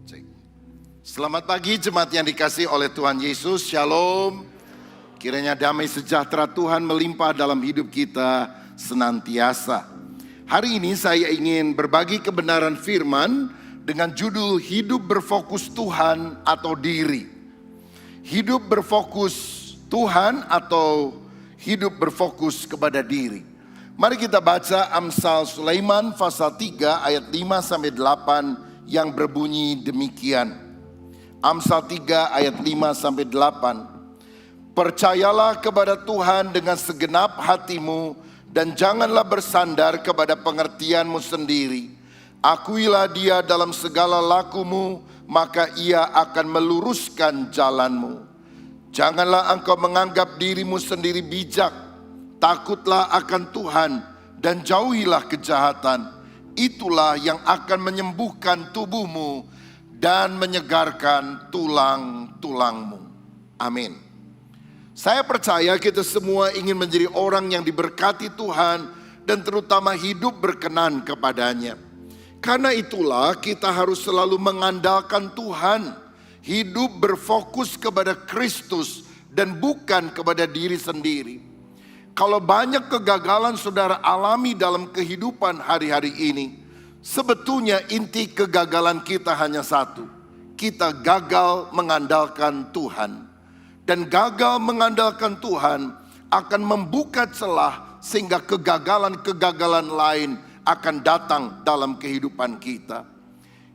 Cek. Selamat pagi jemaat yang dikasihi oleh Tuhan Yesus. Shalom. Kiranya damai sejahtera Tuhan melimpah dalam hidup kita senantiasa. Hari ini saya ingin berbagi kebenaran firman dengan judul Hidup Berfokus Tuhan atau Diri. Hidup berfokus Tuhan atau hidup berfokus kepada diri. Mari kita baca Amsal Sulaiman pasal 3 ayat 5-8 yang berbunyi demikian. Amsal 3 ayat 5-8. Percayalah kepada Tuhan dengan segenap hatimu dan janganlah bersandar kepada pengertianmu sendiri. Akuilah Dia dalam segala lakumu, maka Ia akan meluruskan jalanmu. Janganlah engkau menganggap dirimu sendiri bijak. Takutlah akan Tuhan dan jauhilah kejahatan. Itulah yang akan menyembuhkan tubuhmu dan menyegarkan tulang-tulangmu. Amin. Saya percaya kita semua ingin menjadi orang yang diberkati Tuhan dan terutama hidup berkenan kepadanya. Karena itulah kita harus selalu mengandalkan Tuhan, hidup berfokus kepada Kristus dan bukan kepada diri sendiri. Kalau banyak kegagalan saudara alami dalam kehidupan hari-hari ini, sebetulnya inti kegagalan kita hanya satu. Kita gagal mengandalkan Tuhan. Dan gagal mengandalkan Tuhan akan membuka celah sehingga kegagalan-kegagalan lain akan datang dalam kehidupan kita.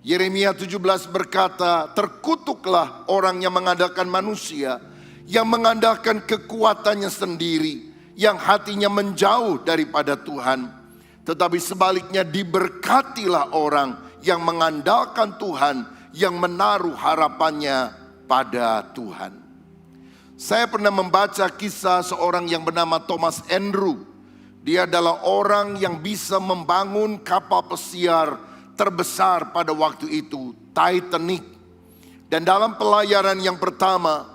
Yeremia 17 berkata, terkutuklah orang yang mengandalkan manusia, yang mengandalkan kekuatannya sendiri, yang hatinya menjauh daripada Tuhan. Tetapi sebaliknya diberkatilah orang yang mengandalkan Tuhan, yang menaruh harapannya pada Tuhan. Saya pernah membaca kisah seorang yang bernama Thomas Andrew. Dia adalah orang yang bisa membangun kapal pesiar terbesar pada waktu itu, Titanic. Dan dalam pelayaran yang pertama,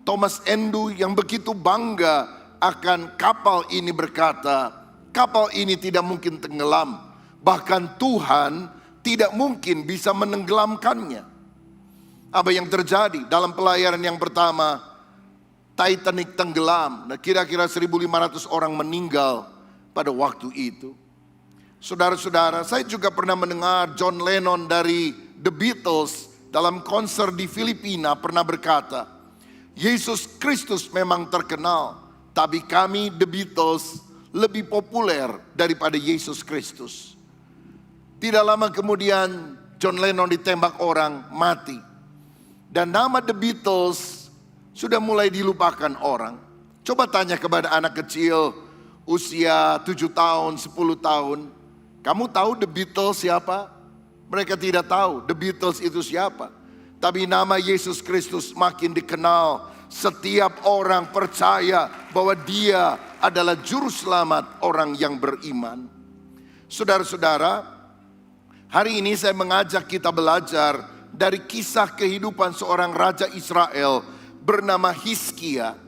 Thomas Andrew yang begitu bangga akan kapal ini berkata, kapal ini tidak mungkin tenggelam. Bahkan Tuhan tidak mungkin bisa menenggelamkannya. Apa yang terjadi dalam pelayaran yang pertama? Titanic tenggelam. Nah, kira-kira 1.500 orang meninggal pada waktu itu. Saudara-saudara, saya juga pernah mendengar John Lennon dari The Beatles dalam konser di Filipina pernah berkata, Yesus Kristus memang terkenal, tapi kami The Beatles lebih populer daripada Yesus Kristus. Tidak lama kemudian John Lennon ditembak orang, mati. Dan nama The Beatles sudah mulai dilupakan orang. Coba tanya kepada anak kecil usia 7 tahun, 10 tahun. Kamu tahu The Beatles siapa? Mereka tidak tahu The Beatles itu siapa. Tapi nama Yesus Kristus makin dikenal. Setiap orang percaya bahwa Dia adalah juru selamat orang yang beriman. Saudara-saudara, hari ini saya mengajak kita belajar dari kisah kehidupan seorang raja Israel bernama Hizkia,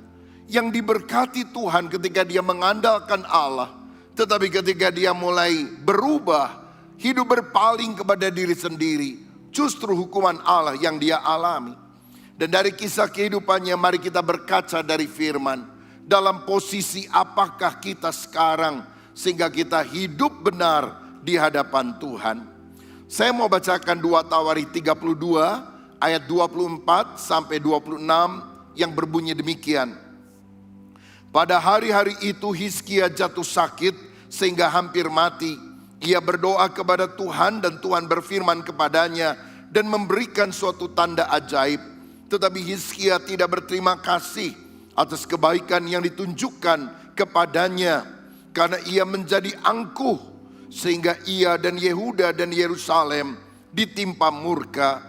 yang diberkati Tuhan ketika dia mengandalkan Allah. Tetapi ketika dia mulai berubah, hidup berpaling kepada diri sendiri, justru hukuman Allah yang dia alami. Dan dari kisah kehidupannya mari kita berkaca dari firman. Dalam posisi apakah kita sekarang sehingga kita hidup benar di hadapan Tuhan. Saya mau bacakan 2 Tawarikh 32 ayat 24 sampai 26 yang berbunyi demikian. Pada hari-hari itu Hizkia jatuh sakit sehingga hampir mati. Ia berdoa kepada Tuhan dan Tuhan berfirman kepadanya dan memberikan suatu tanda ajaib. Tetapi Hizkia tidak berterima kasih atas kebaikan yang ditunjukkan kepadanya, karena ia menjadi angkuh sehingga ia dan Yehuda dan Yerusalem ditimpa murka.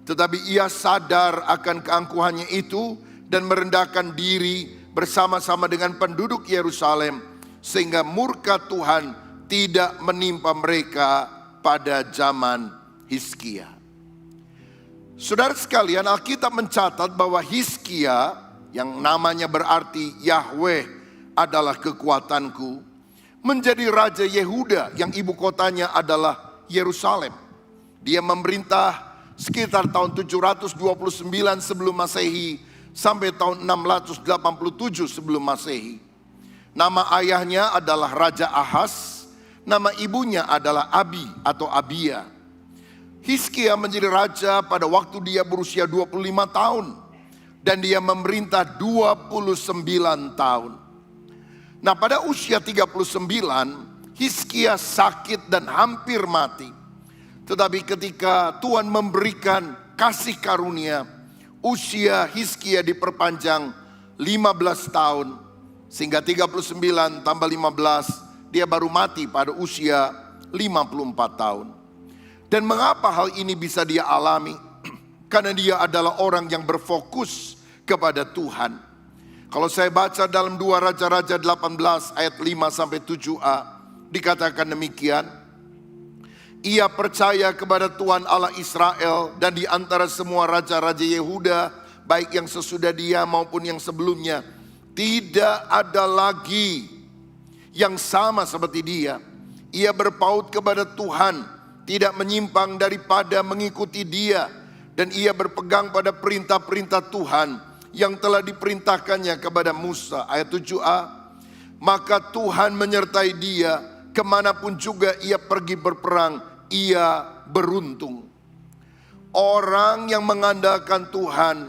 Tetapi ia sadar akan keangkuhannya itu dan merendahkan diri bersama-sama dengan penduduk Yerusalem, sehingga murka Tuhan tidak menimpa mereka pada zaman Hizkia. Saudara sekalian, Alkitab mencatat bahwa Hizkia, yang namanya berarti Yahweh adalah kekuatanku, menjadi raja Yehuda yang ibu kotanya adalah Yerusalem. Dia memerintah sekitar tahun 729 sebelum Masehi sampai tahun 687 sebelum Masehi. Nama ayahnya adalah Raja Ahaz, nama ibunya adalah Abi atau Abia. Hizkia menjadi raja pada waktu dia berusia 25 tahun dan dia memerintah 29 tahun. Nah, pada usia 39, Hizkia sakit dan hampir mati. Tetapi ketika Tuhan memberikan kasih karunia, usia Hizkia diperpanjang 15 tahun. Sehingga 39 tambah 15, dia baru mati pada usia 54 tahun. Dan mengapa hal ini bisa dia alami? Karena dia adalah orang yang berfokus kepada Tuhan. Kalau saya baca dalam 2 Raja-Raja 18 ayat 5 sampai 7a, dikatakan demikian. Ia percaya kepada Tuhan Allah Israel, dan di antara semua raja-raja Yehuda, baik yang sesudah dia maupun yang sebelumnya, tidak ada lagi yang sama seperti dia. Ia berpaut kepada Tuhan, tidak menyimpang daripada mengikuti dia, dan ia berpegang pada perintah-perintah Tuhan yang telah diperintahkannya kepada Musa. Ayat 7a, maka Tuhan menyertai dia, kemanapun juga ia pergi berperang, ia beruntung. Orang yang mengandalkan Tuhan,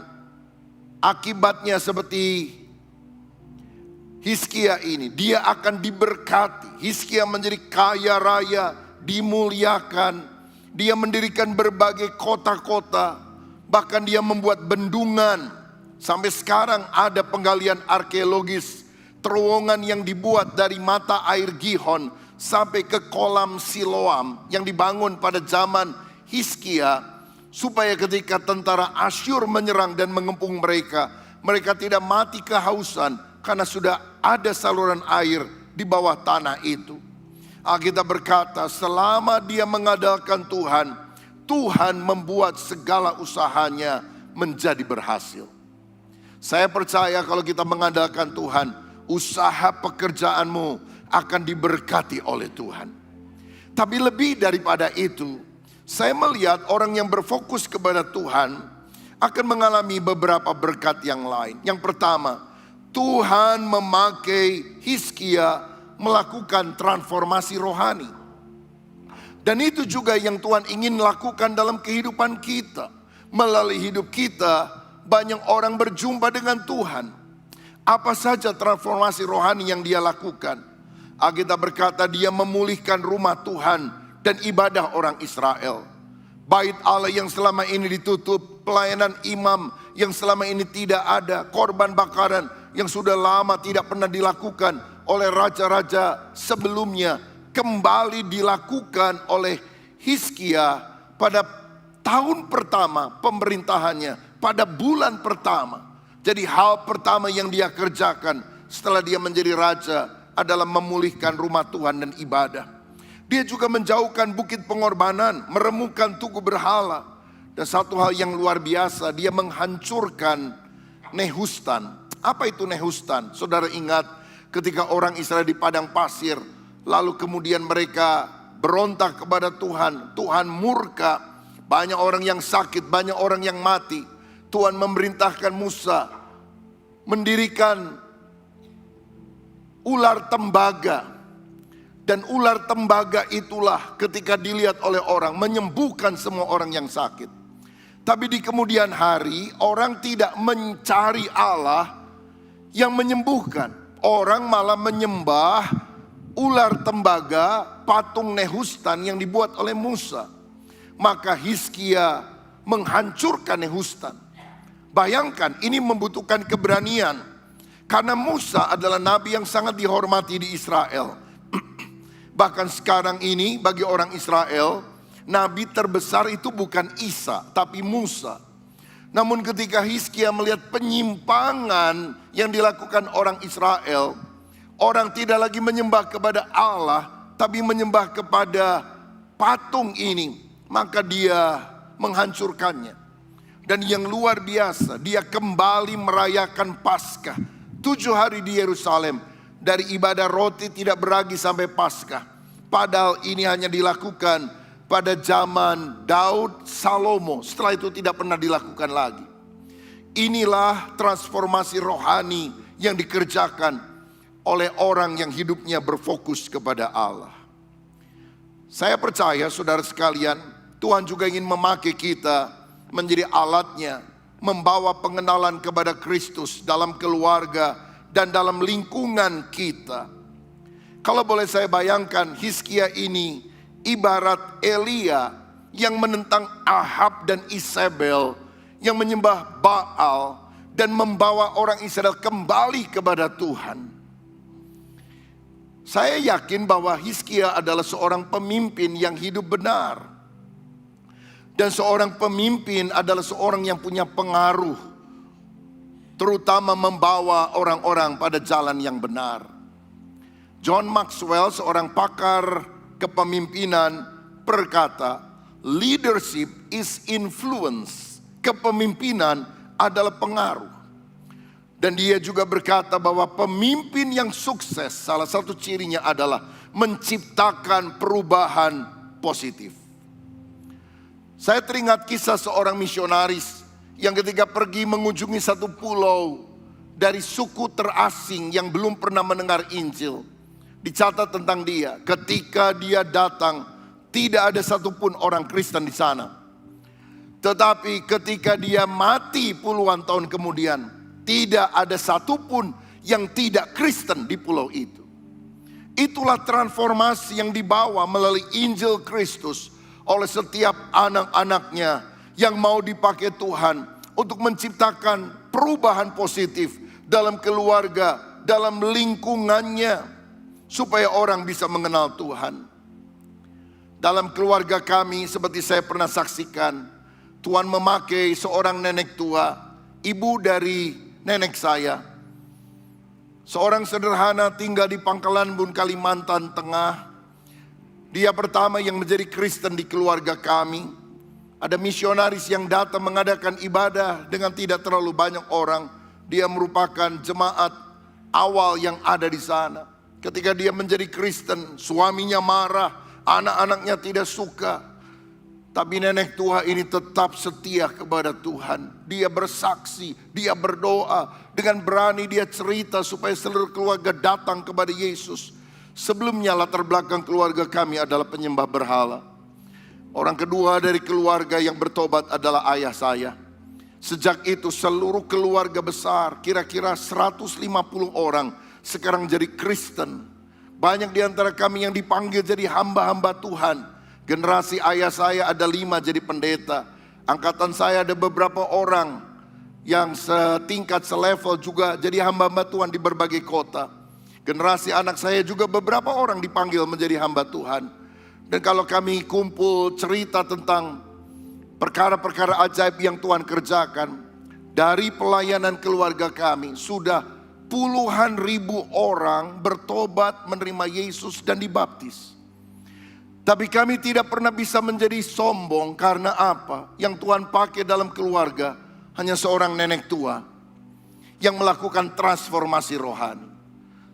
akibatnya seperti Hizkia ini, dia akan diberkati. Hizkia menjadi kaya raya, dimuliakan. Dia mendirikan berbagai kota-kota, bahkan dia membuat bendungan. Sampai sekarang ada penggalian arkeologis, terowongan yang dibuat dari mata air Gihon sampai ke kolam Siloam yang dibangun pada zaman Hizkia, supaya ketika tentara Asyur menyerang dan mengepung mereka, mereka tidak mati kehausan karena sudah ada saluran air di bawah tanah itu. Alkitab berkata, selama dia mengandalkan Tuhan, Tuhan membuat segala usahanya menjadi berhasil. Saya percaya kalau kita mengandalkan Tuhan, usaha pekerjaanmu akan diberkati oleh Tuhan. Tapi lebih daripada itu, saya melihat orang yang berfokus kepada Tuhan akan mengalami beberapa berkat yang lain. Yang pertama, Tuhan memakai Hizkia melakukan transformasi rohani. Dan itu juga yang Tuhan ingin lakukan dalam kehidupan kita. Melalui hidup kita, banyak orang berjumpa dengan Tuhan. Apa saja transformasi rohani yang dia lakukan? Alkitab berkata dia memulihkan rumah Tuhan dan ibadah orang Israel. Bait Allah yang selama ini ditutup, pelayanan imam yang selama ini tidak ada, korban bakaran yang sudah lama tidak pernah dilakukan oleh raja-raja sebelumnya, kembali dilakukan oleh Hizkia pada tahun pertama pemerintahannya. Pada bulan pertama. Jadi hal pertama yang dia kerjakan setelah dia menjadi raja adalah memulihkan rumah Tuhan dan ibadah. Dia juga menjauhkan bukit pengorbanan, meremukkan tugu berhala. Dan satu hal yang luar biasa, dia menghancurkan Nehustan. Apa itu Nehustan? Saudara ingat ketika orang Israel di padang pasir, lalu kemudian mereka berontak kepada Tuhan. Tuhan murka, banyak orang yang sakit, banyak orang yang mati. Tuhan memerintahkan Musa mendirikan ular tembaga. Dan ular tembaga itulah ketika dilihat oleh orang menyembuhkan semua orang yang sakit. Tapi di kemudian hari orang tidak mencari Allah yang menyembuhkan. Orang malah menyembah ular tembaga, patung Nehustan yang dibuat oleh Musa. Maka Hizkia menghancurkan Nehustan. Bayangkan, ini membutuhkan keberanian. Karena Musa adalah nabi yang sangat dihormati di Israel. Bahkan sekarang ini bagi orang Israel, nabi terbesar itu bukan Isa, tapi Musa. Namun ketika Hizkia melihat penyimpangan yang dilakukan orang Israel, orang tidak lagi menyembah kepada Allah, tapi menyembah kepada patung ini, maka dia menghancurkannya. Dan yang luar biasa, dia kembali merayakan Paskah 7 hari di Yerusalem. Dari ibadah roti tidak beragi sampai Paskah. Padahal ini hanya dilakukan pada zaman Daud, Salomo. Setelah itu tidak pernah dilakukan lagi. Inilah transformasi rohani yang dikerjakan oleh orang yang hidupnya berfokus kepada Allah. Saya percaya saudara sekalian, Tuhan juga ingin memakai kita menjadi alatnya, membawa pengenalan kepada Kristus dalam keluarga dan dalam lingkungan kita. Kalau boleh saya bayangkan, Hizkia ini ibarat Elia yang menentang Ahab dan Isabel yang menyembah Baal dan membawa orang Israel kembali kepada Tuhan. Saya yakin bahwa Hizkia adalah seorang pemimpin yang hidup benar. Dan seorang pemimpin adalah seorang yang punya pengaruh, terutama membawa orang-orang pada jalan yang benar. John Maxwell, seorang pakar kepemimpinan, berkata, leadership is influence. Kepemimpinan adalah pengaruh. Dan dia juga berkata bahwa pemimpin yang sukses, salah satu cirinya adalah menciptakan perubahan positif. Saya teringat kisah seorang misionaris yang ketika pergi mengunjungi satu pulau dari suku terasing yang belum pernah mendengar Injil. Dicatat tentang dia, ketika dia datang tidak ada satupun orang Kristen di sana. Tetapi ketika dia mati puluhan tahun kemudian, tidak ada satupun yang tidak Kristen di pulau itu. Itulah transformasi yang dibawa melalui Injil Kristus oleh setiap anak-anaknya yang mau dipakai Tuhan untuk menciptakan perubahan positif dalam keluarga, dalam lingkungannya, supaya orang bisa mengenal Tuhan. Dalam keluarga kami, seperti saya pernah saksikan, Tuhan memakai seorang nenek tua, ibu dari nenek saya. Seorang sederhana tinggal di Pangkalan Bun, Kalimantan Tengah. Dia pertama yang menjadi Kristen di keluarga kami. Ada misionaris yang datang mengadakan ibadah dengan tidak terlalu banyak orang. Dia merupakan jemaat awal yang ada di sana. Ketika dia menjadi Kristen, suaminya marah, anak-anaknya tidak suka. Tapi nenek tua ini tetap setia kepada Tuhan. Dia bersaksi, dia berdoa. Dengan berani dia cerita supaya seluruh keluarga datang kepada Yesus. Sebelumnya latar belakang keluarga kami adalah penyembah berhala. Orang kedua dari keluarga yang bertobat adalah ayah saya. Sejak itu seluruh keluarga besar, kira-kira 150 orang sekarang jadi Kristen. Banyak di antara kami yang dipanggil jadi hamba-hamba Tuhan. Generasi ayah saya ada 5 jadi pendeta. Angkatan saya ada beberapa orang yang setingkat, selevel juga jadi hamba-hamba Tuhan di berbagai kota. Generasi anak saya juga beberapa orang dipanggil menjadi hamba Tuhan. Dan kalau kami kumpul cerita tentang perkara-perkara ajaib yang Tuhan kerjakan, dari pelayanan keluarga kami sudah puluhan ribu orang bertobat, menerima Yesus dan dibaptis. Tapi kami tidak pernah bisa menjadi sombong. Karena apa? Yang Tuhan pakai dalam keluarga hanya seorang nenek tua yang melakukan transformasi rohani.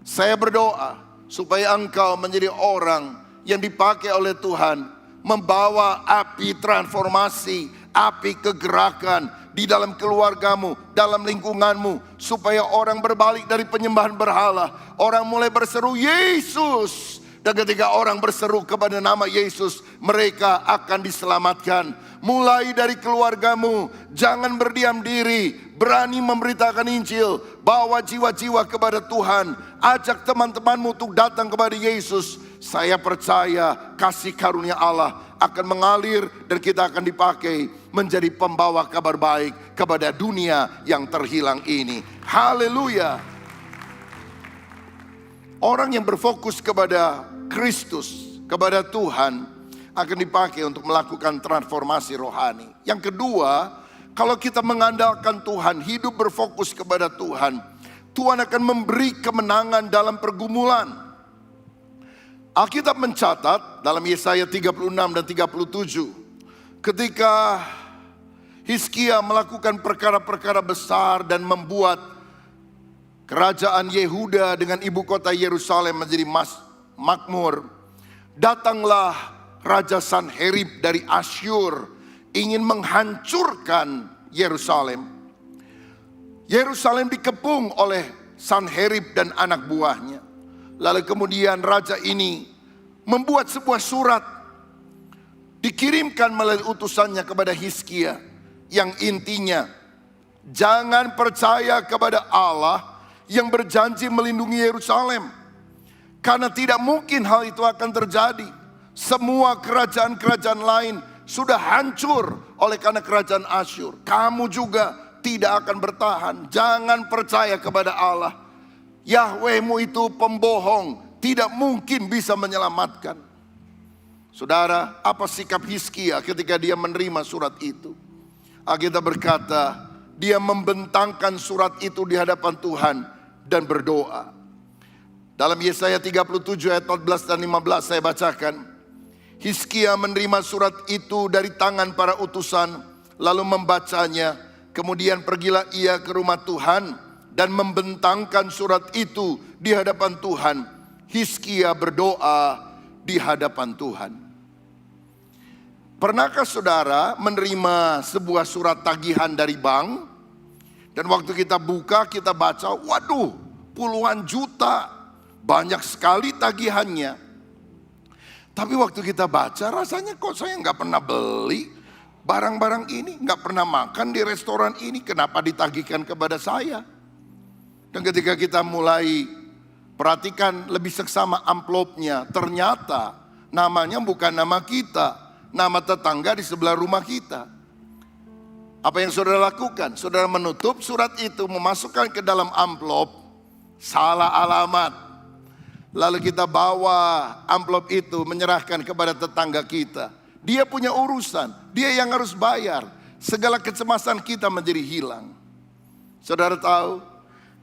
Saya berdoa supaya engkau menjadi orang yang dipakai oleh Tuhan, membawa api transformasi, api kegerakan di dalam keluargamu, dalam lingkunganmu, supaya orang berbalik dari penyembahan berhala. Orang mulai berseru Yesus. Dan ketika orang berseru kepada nama Yesus, mereka akan diselamatkan. Mulai dari keluargamu, jangan berdiam diri, berani memberitakan Injil, bawa jiwa-jiwa kepada Tuhan, ajak teman-temanmu untuk datang kepada Yesus. Saya percaya kasih karunia Allah akan mengalir dan kita akan dipakai menjadi pembawa kabar baik kepada dunia yang terhilang ini. Haleluya. Orang yang berfokus kepada Kristus, kepada Tuhan, akan dipakai untuk melakukan transformasi rohani. Yang kedua, kalau kita mengandalkan Tuhan, hidup berfokus kepada Tuhan, Tuhan akan memberi kemenangan dalam pergumulan. Alkitab mencatat dalam Yesaya 36 dan 37, ketika Hizkia melakukan perkara-perkara besar dan membuat kerajaan Yehuda dengan ibu kota Yerusalem menjadi makmur, datanglah Raja Sanherib dari Asyur ingin menghancurkan Yerusalem. Yerusalem dikepung oleh Sanherib dan anak buahnya. Lalu kemudian raja ini membuat sebuah surat, dikirimkan melalui utusannya kepada Hizkia, yang intinya, jangan percaya kepada Allah yang berjanji melindungi Yerusalem, karena tidak mungkin hal itu akan terjadi. Semua kerajaan-kerajaan lain sudah hancur oleh karena kerajaan Asyur. Kamu juga tidak akan bertahan. Jangan percaya kepada Allah. Yahwehmu itu pembohong, tidak mungkin bisa menyelamatkan. Saudara, apa sikap Hizkia ketika dia menerima surat itu? Alkitab berkata, dia membentangkan surat itu di hadapan Tuhan dan berdoa. Dalam Yesaya 37 ayat 14 dan 15 saya bacakan. Hizkia menerima surat itu dari tangan para utusan, lalu membacanya. Kemudian pergilah ia ke rumah Tuhan dan membentangkan surat itu di hadapan Tuhan. Hizkia berdoa di hadapan Tuhan. Pernahkah saudara menerima sebuah surat tagihan dari bank? Dan waktu kita buka, kita baca, waduh, puluhan juta, banyak sekali tagihannya. Tapi waktu kita baca, rasanya kok saya nggak pernah beli barang-barang ini, nggak pernah makan di restoran ini, kenapa ditagihkan kepada saya? Dan ketika kita mulai perhatikan lebih seksama amplopnya, ternyata namanya bukan nama kita, nama tetangga di sebelah rumah kita. Apa yang saudara lakukan? Saudara menutup surat itu, memasukkan ke dalam amplop, salah alamat. Lalu kita bawa amplop itu, menyerahkan kepada tetangga kita. Dia punya urusan, dia yang harus bayar. Segala kecemasan kita menjadi hilang. Saudara tahu,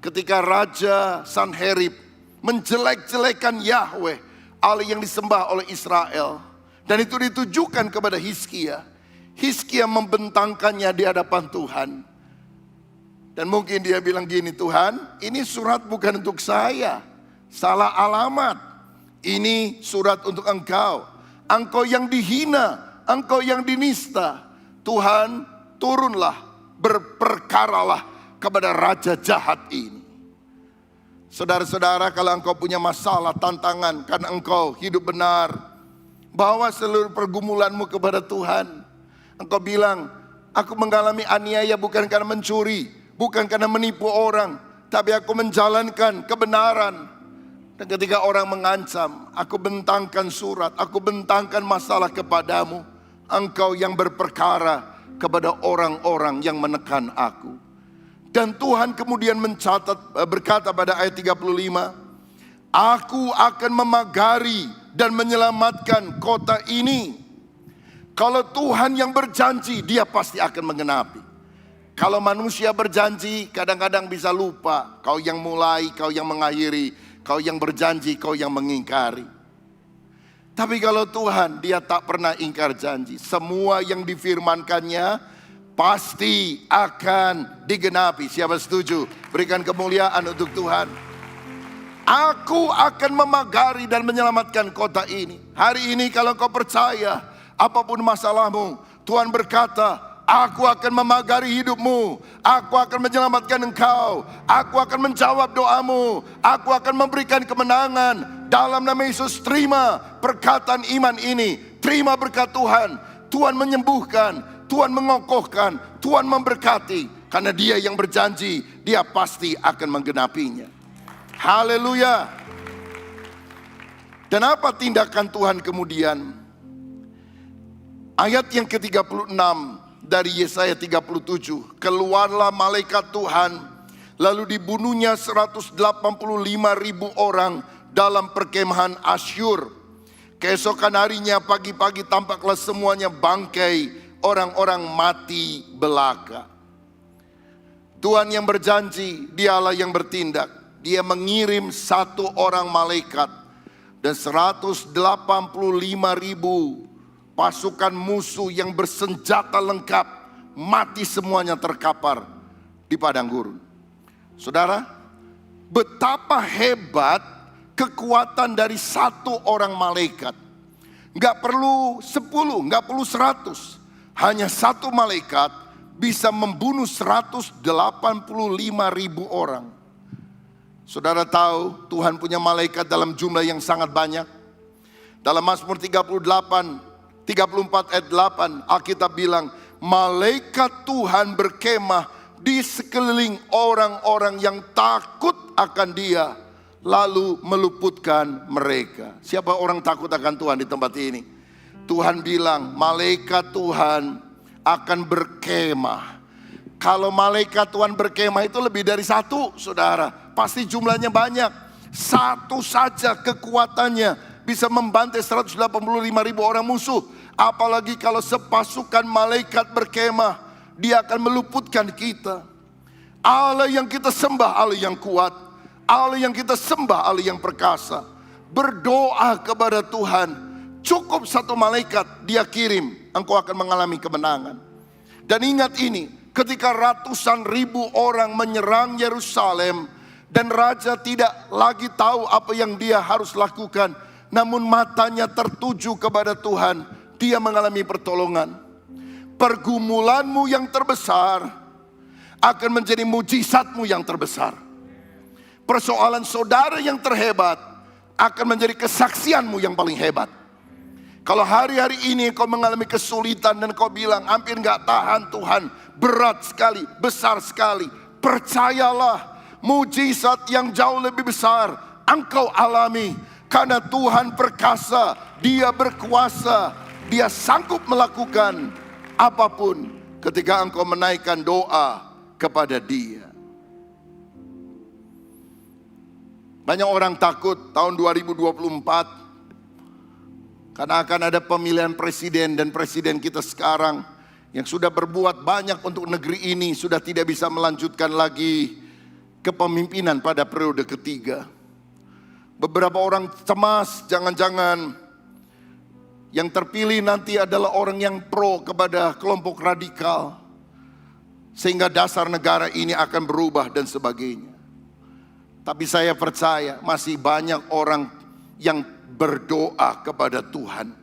ketika Raja Sanherib menjelek-jelekan Yahweh, Allah yang disembah oleh Israel, dan itu ditujukan kepada Hizkia, Hizkia membentangkannya di hadapan Tuhan. Dan mungkin dia bilang gini, Tuhan, ini surat bukan untuk saya, salah alamat. Ini surat untuk engkau, engkau yang dihina, engkau yang dinista. Tuhan, turunlah, berperkaralah kepada raja jahat ini. Saudara-saudara, kalau engkau punya masalah, tantangan, karena engkau hidup benar, bawa seluruh pergumulanmu kepada Tuhan. Engkau bilang, aku mengalami aniaya bukan karena mencuri, bukan karena menipu orang, tapi aku menjalankan kebenaran. Dan ketika orang mengancam, aku bentangkan surat, aku bentangkan masalah kepadamu. Engkau yang berperkara kepada orang-orang yang menekan aku. Dan Tuhan kemudian berkata pada ayat 35, aku akan memagari dan menyelamatkan kota ini. Kalau Tuhan yang berjanji, dia pasti akan menggenapi. Kalau manusia berjanji, kadang-kadang bisa lupa. Kau yang mulai, kau yang mengakhiri, kau yang berjanji, kau yang mengingkari. Tapi kalau Tuhan, dia tak pernah ingkar janji. Semua yang difirmankannya pasti akan digenapi. Siapa setuju? Berikan kemuliaan untuk Tuhan. Aku akan memagari dan menyelamatkan kota ini. Hari ini kalau kau percaya, apapun masalahmu, Tuhan berkata, aku akan memagari hidupmu, aku akan menyelamatkan engkau, aku akan menjawab doamu, aku akan memberikan kemenangan. Dalam nama Yesus, terima perkataan iman ini, terima berkat Tuhan. Tuhan menyembuhkan, Tuhan mengokohkan, Tuhan memberkati. Karena dia yang berjanji, dia pasti akan menggenapinya. Haleluya. Dan apa tindakan Tuhan kemudian? Ayat yang ke-36 dari Yesaya 37. Keluarlah malaikat Tuhan, lalu dibunuhnya 185.000 orang dalam perkemahan Asyur. Keesokan harinya pagi-pagi tampaklah semuanya bangkai, orang-orang mati belaka. Tuhan yang berjanji, dialah yang bertindak. Dia mengirim satu orang malaikat dan 185.000 pasukan musuh yang bersenjata lengkap mati semuanya terkapar di padang gurun. Saudara, betapa hebat kekuatan dari satu orang malaikat. Nggak perlu 10, nggak perlu 100. Hanya satu malaikat bisa membunuh 185.000 orang. Saudara tahu Tuhan punya malaikat dalam jumlah yang sangat banyak. Dalam Mazmur 34 ayat 8 Alkitab bilang, malaikat Tuhan berkemah di sekeliling orang-orang yang takut akan Dia, lalu meluputkan mereka. Siapa orang takut akan Tuhan di tempat ini? Tuhan bilang malaikat Tuhan akan berkemah. Kalau malaikat Tuhan berkemah itu lebih dari satu, saudara. Pasti jumlahnya banyak. Satu saja kekuatannya bisa membantai 185.000 orang musuh. Apalagi kalau sepasukan malaikat berkemah, Dia akan meluputkan kita. Allah yang kita sembah, Allah yang kuat. Allah yang kita sembah, Allah yang perkasa. Berdoa kepada Tuhan. Cukup satu malaikat Dia kirim, engkau akan mengalami kemenangan. Dan ingat ini, ketika ratusan ribu orang menyerang Yerusalem, dan raja tidak lagi tahu apa yang dia harus lakukan, namun matanya tertuju kepada Tuhan, dia mengalami pertolongan. Pergumulanmu yang terbesar akan menjadi mujizatmu yang terbesar. Persoalan saudara yang terhebat akan menjadi kesaksianmu yang paling hebat. Kalau hari-hari ini kau mengalami kesulitan dan kau bilang hampir gak tahan Tuhan, berat sekali, besar sekali, percayalah, mujizat yang jauh lebih besar engkau alami. Karena Tuhan perkasa, Dia berkuasa, Dia sanggup melakukan apapun ketika engkau menaikkan doa kepada Dia. Banyak orang takut tahun 2024 karena akan ada pemilihan presiden, dan presiden kita sekarang yang sudah berbuat banyak untuk negeri ini sudah tidak bisa melanjutkan lagi kepemimpinan pada periode ketiga. Beberapa orang cemas jangan-jangan yang terpilih nanti adalah orang yang pro kepada kelompok radikal, sehingga dasar negara ini akan berubah dan sebagainya. Tapi saya percaya masih banyak orang yang berdoa kepada Tuhan.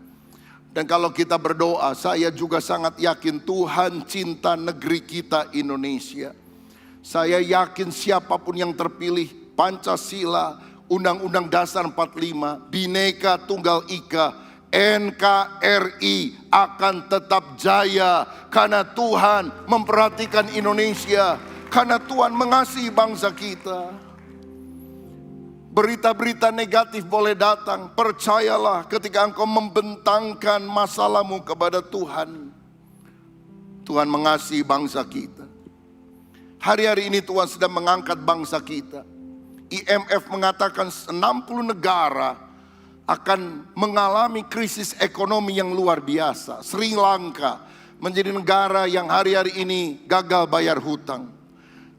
Dan kalau kita berdoa, saya juga sangat yakin Tuhan cinta negeri kita Indonesia. Saya yakin siapapun yang terpilih, Pancasila, Undang-Undang Dasar 45, Bhinneka Tunggal Ika, NKRI akan tetap jaya. Karena Tuhan memperhatikan Indonesia, karena Tuhan mengasihi bangsa kita. Berita-berita negatif boleh datang, percayalah ketika engkau membentangkan masalahmu kepada Tuhan, Tuhan mengasihi bangsa kita. Hari-hari ini Tuhan sedang mengangkat bangsa kita. IMF mengatakan 60 negara akan mengalami krisis ekonomi yang luar biasa. Sri Lanka menjadi negara yang hari-hari ini gagal bayar hutang.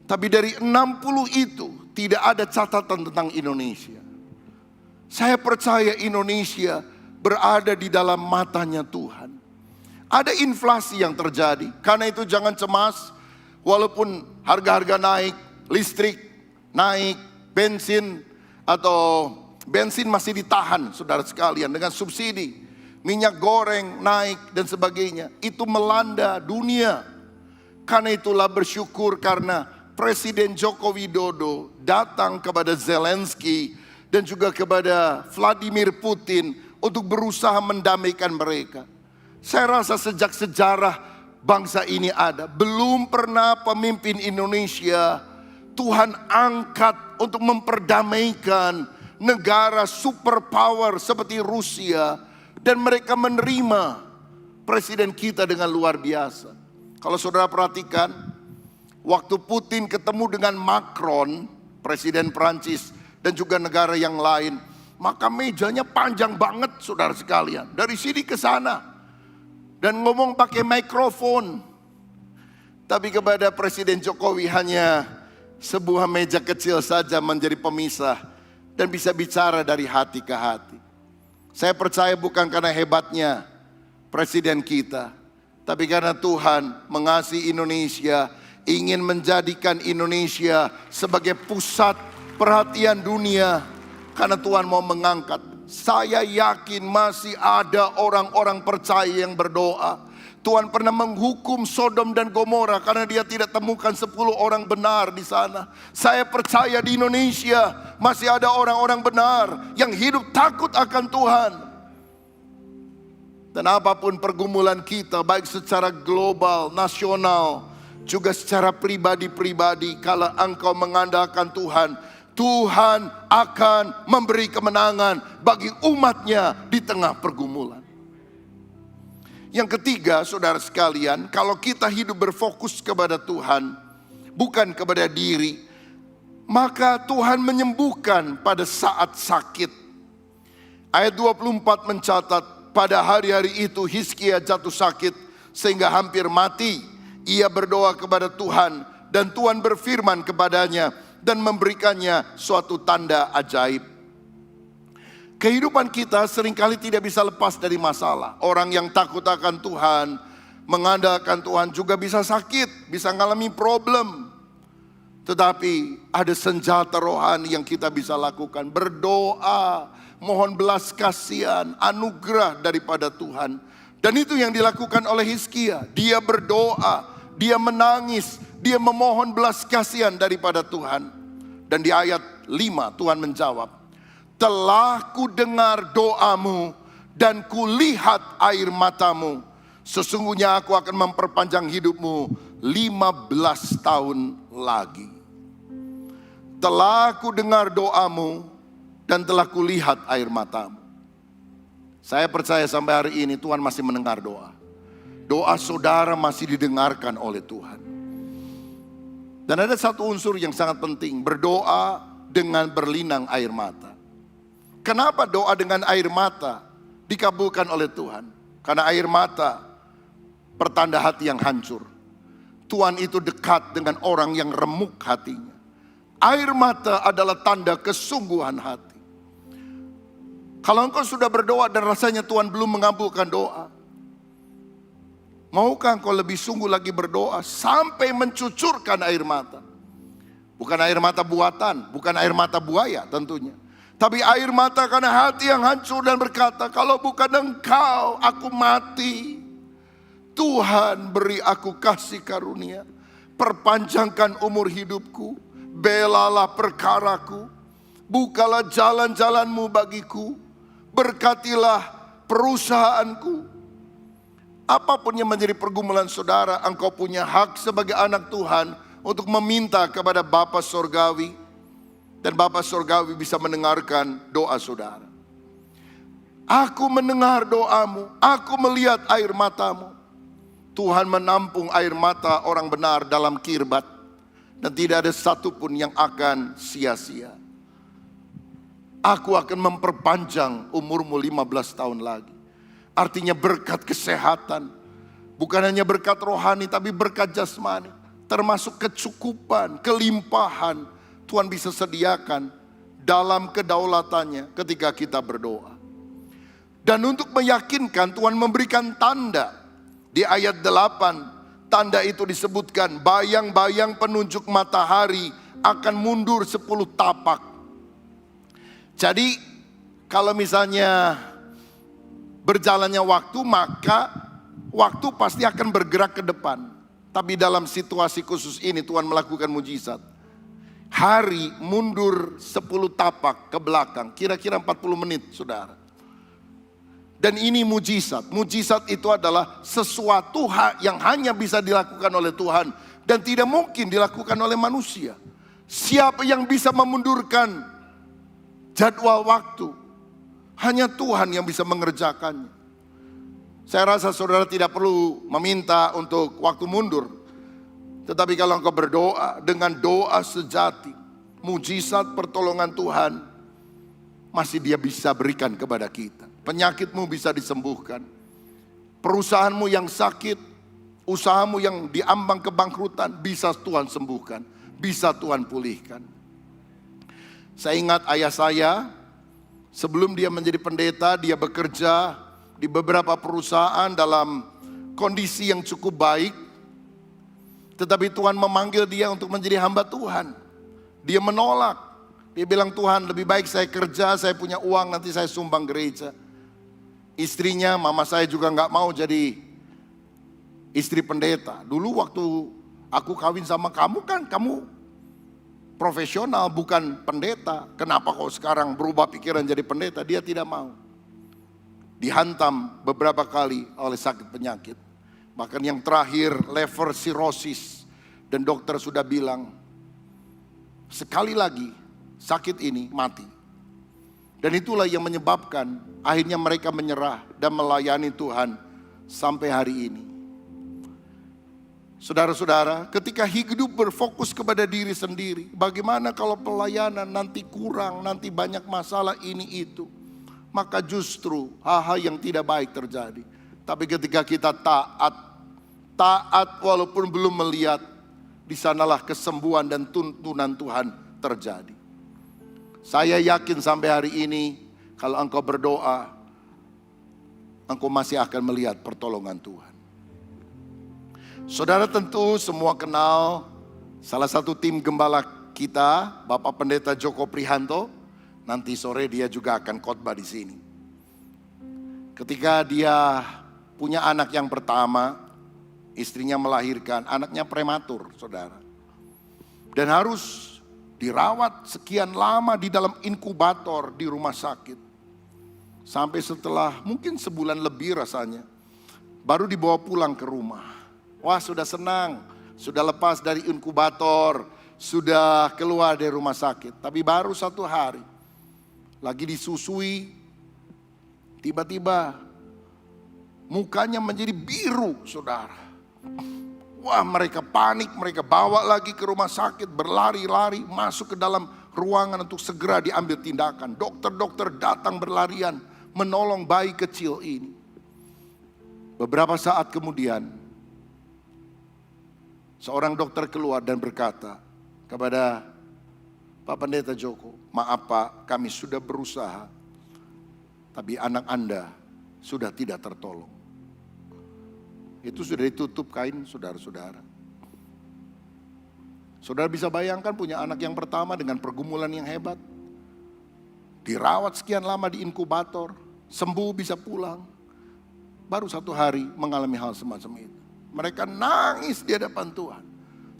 Tapi dari 60 itu tidak ada catatan tentang Indonesia. Saya percaya Indonesia berada di dalam matanya Tuhan. Ada inflasi yang terjadi, karena itu jangan cemas. Walaupun harga-harga naik, listrik naik, bensin masih ditahan saudara sekalian dengan subsidi. Minyak goreng naik dan sebagainya. Itu melanda dunia. Karena itulah bersyukur karena Presiden Joko Widodo datang kepada Zelensky dan juga kepada Vladimir Putin untuk berusaha mendamaikan mereka. Saya rasa sejak sejarah bangsa ini ada, belum pernah pemimpin Indonesia Tuhan angkat untuk memperdamaikan negara superpower seperti Rusia, dan mereka menerima presiden kita dengan luar biasa. Kalau saudara perhatikan, waktu Putin ketemu dengan Macron, presiden Prancis, dan juga negara yang lain, maka mejanya panjang banget saudara sekalian, dari sini ke sana, dan ngomong pakai mikrofon. Tapi kepada Presiden Jokowi hanya sebuah meja kecil saja menjadi pemisah, dan bisa bicara dari hati ke hati. Saya percaya bukan karena hebatnya presiden kita, tapi karena Tuhan mengasihi Indonesia, ingin menjadikan Indonesia sebagai pusat perhatian dunia. Karena Tuhan mau mengangkat Saya yakin masih ada orang-orang percaya yang berdoa. Tuhan pernah menghukum Sodom dan Gomora karena dia tidak temukan 10 orang benar di sana. Saya percaya di Indonesia masih ada orang-orang benar yang hidup takut akan Tuhan. Dan apapun pergumulan kita, baik secara global, nasional, juga secara pribadi-pribadi, kalau engkau mengandalkan Tuhan, Tuhan akan memberi kemenangan bagi umatnya di tengah pergumulan. Yang ketiga, saudara sekalian, kalau kita hidup berfokus kepada Tuhan, bukan kepada diri, maka Tuhan menyembuhkan pada saat sakit. Ayat 24 mencatat, pada hari-hari itu Hizkia jatuh sakit sehingga hampir mati. Ia berdoa kepada Tuhan dan Tuhan berfirman kepadanya dan memberikannya suatu tanda ajaib. Kehidupan kita seringkali tidak bisa lepas dari masalah. Orang yang takut akan Tuhan, mengandalkan Tuhan juga bisa sakit, bisa mengalami problem. Tetapi ada senjata rohani yang kita bisa lakukan. Berdoa, mohon belas kasihan, anugerah daripada Tuhan. Dan itu yang dilakukan oleh Hizkia. Dia berdoa, dia menangis, dia memohon belas kasihan daripada Tuhan. Dan di ayat 5 Tuhan menjawab, telah ku dengar doamu dan kulihat air matamu. Sesungguhnya aku akan memperpanjang hidupmu 15 tahun lagi. Telah ku dengar doamu dan telah kulihat air matamu. Saya percaya sampai hari ini Tuhan masih mendengar doa. Doa saudara masih didengarkan oleh Tuhan. Dan ada satu unsur yang sangat penting, berdoa dengan berlinang air mata. Kenapa doa dengan air mata dikabulkan oleh Tuhan? Karena air mata pertanda hati yang hancur. Tuhan itu dekat dengan orang yang remuk hatinya. Air mata adalah tanda kesungguhan hati. Kalau engkau sudah berdoa dan rasanya Tuhan belum mengabulkan doa, maukah engkau lebih sungguh lagi berdoa sampai mencucurkan air mata? Bukan air mata buatan, bukan air mata buaya tentunya. Tapi air mata karena hati yang hancur dan berkata, kalau bukan engkau aku mati. Tuhan beri aku kasih karunia. Perpanjangkan umur hidupku. Belalah perkaraku. Bukalah jalan-jalanmu bagiku. Berkatilah perusahaanku. Apapun yang menjadi pergumulan saudara, engkau punya hak sebagai anak Tuhan untuk meminta kepada Bapa Sorgawi. Dan Bapa Sorgawi bisa mendengarkan doa saudara. Aku mendengar doamu, aku melihat air matamu. Tuhan menampung air mata orang benar dalam kirbat. Dan tidak ada satupun yang akan sia-sia. Aku akan memperpanjang umurmu 15 tahun lagi. Artinya berkat kesehatan. Bukan hanya berkat rohani tapi berkat jasmani. Termasuk kecukupan, kelimpahan. Tuhan bisa sediakan dalam kedaulatannya ketika kita berdoa. Dan untuk meyakinkan Tuhan memberikan tanda. Di ayat 8 tanda itu disebutkan bayang-bayang penunjuk matahari akan mundur 10 tapak. Jadi kalau misalnya berjalannya waktu, maka waktu pasti akan bergerak ke depan. Tapi dalam situasi khusus ini Tuhan melakukan mujizat. Hari mundur 10 tapak ke belakang, kira-kira 40 menit saudara. Dan ini mujizat. Mujizat itu adalah sesuatu yang hanya bisa dilakukan oleh Tuhan. Dan tidak mungkin dilakukan oleh manusia. Siapa yang bisa memundurkan jadwal waktu? Hanya Tuhan yang bisa mengerjakannya. Saya rasa saudara tidak perlu meminta untuk waktu mundur. Tetapi kalau engkau berdoa dengan doa sejati, mujizat pertolongan Tuhan masih Dia bisa berikan kepada kita. Penyakitmu bisa disembuhkan. Perusahaanmu yang sakit, usahamu yang diambang kebangkrutan bisa Tuhan sembuhkan, bisa Tuhan pulihkan. Saya ingat ayah saya, sebelum dia menjadi pendeta, dia bekerja di beberapa perusahaan dalam kondisi yang cukup baik. Tetapi Tuhan memanggil dia untuk menjadi hamba Tuhan. Dia menolak. Dia bilang, Tuhan lebih baik saya kerja, saya punya uang, nanti saya sumbang gereja. Istrinya, mama saya juga gak mau jadi istri pendeta. Dulu waktu aku kawin sama kamu kan, kamu profesional bukan pendeta. Kenapa kok sekarang berubah pikiran jadi pendeta? Dia tidak mau. Dihantam beberapa kali oleh sakit penyakit. Bahkan yang terakhir liver cirrhosis. Dan dokter sudah bilang, sekali lagi sakit ini mati. Dan itulah yang menyebabkan akhirnya mereka menyerah dan melayani Tuhan sampai hari ini. Saudara-saudara, ketika hidup berfokus kepada diri sendiri, bagaimana kalau pelayanan nanti kurang, nanti banyak masalah ini itu, maka justru hal-hal yang tidak baik terjadi. Tapi ketika kita taat walaupun belum melihat, di sanalah kesembuhan dan tuntunan Tuhan terjadi. Saya yakin sampai hari ini, kalau engkau berdoa, engkau masih akan melihat pertolongan Tuhan. Saudara tentu semua kenal salah satu tim gembala kita, Bapak Pendeta Joko Prihanto. Nanti sore dia juga akan khotbah di sini. Ketika dia punya anak yang pertama, istrinya melahirkan, anaknya prematur, saudara. Dan harus dirawat sekian lama di dalam inkubator di rumah sakit. Sampai setelah mungkin sebulan lebih rasanya, baru dibawa pulang ke rumah. Wah, sudah senang, sudah lepas dari inkubator, sudah keluar dari rumah sakit. Tapi baru 1 hari, lagi disusui, tiba-tiba mukanya menjadi biru, saudara. Wah, mereka panik, mereka bawa lagi ke rumah sakit, berlari-lari masuk ke dalam ruangan untuk segera diambil tindakan. Dokter-dokter datang berlarian menolong bayi kecil ini. Beberapa saat kemudian, seorang dokter keluar dan berkata kepada Pak Pendeta Joko, maaf Pak, kami sudah berusaha, tapi anak Anda sudah tidak tertolong. Itu sudah ditutup kain, saudara-saudara. Saudara bisa bayangkan punya anak yang pertama dengan pergumulan yang hebat. Dirawat sekian lama di inkubator, sembuh bisa pulang. Baru 1 hari mengalami hal semacam itu. Mereka nangis di hadapan Tuhan.